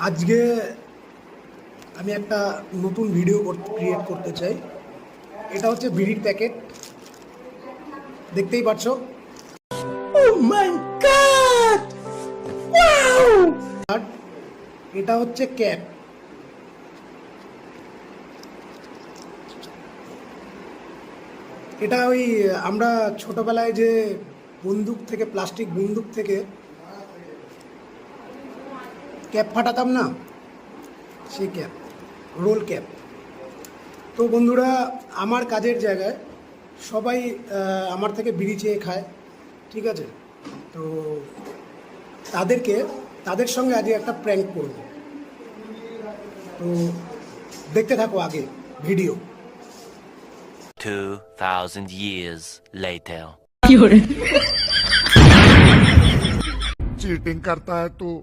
আজকে আমি একটা নতুন ভিডিও ক্রিয়েট করতে চাই। এটা হচ্ছে বিড়ির প্যাকেট, দেখতেই পাচ্ছ। Oh my God! Wow! আর এটা হচ্ছে ক্যাপ। এটা ওই আমরা ছোটবেলায় যে বন্দুক থেকে, প্লাস্টিক বন্দুক থেকে ক্যাপ ফাটাতাম না, সেই ক্যাপ, রোল ক্যাপ। তো বন্ধুরা, আমার কাজের জায়গায় সবাই আমার থেকে বিড়ি চেয়ে খায়, ঠিক আছে? তো তাদের সঙ্গে আজকে একটা প্র্যাঙ্ক করব। তো দেখতে থাকো আগে ভিডিও। 2000 years later. चीटिंग करता है तू।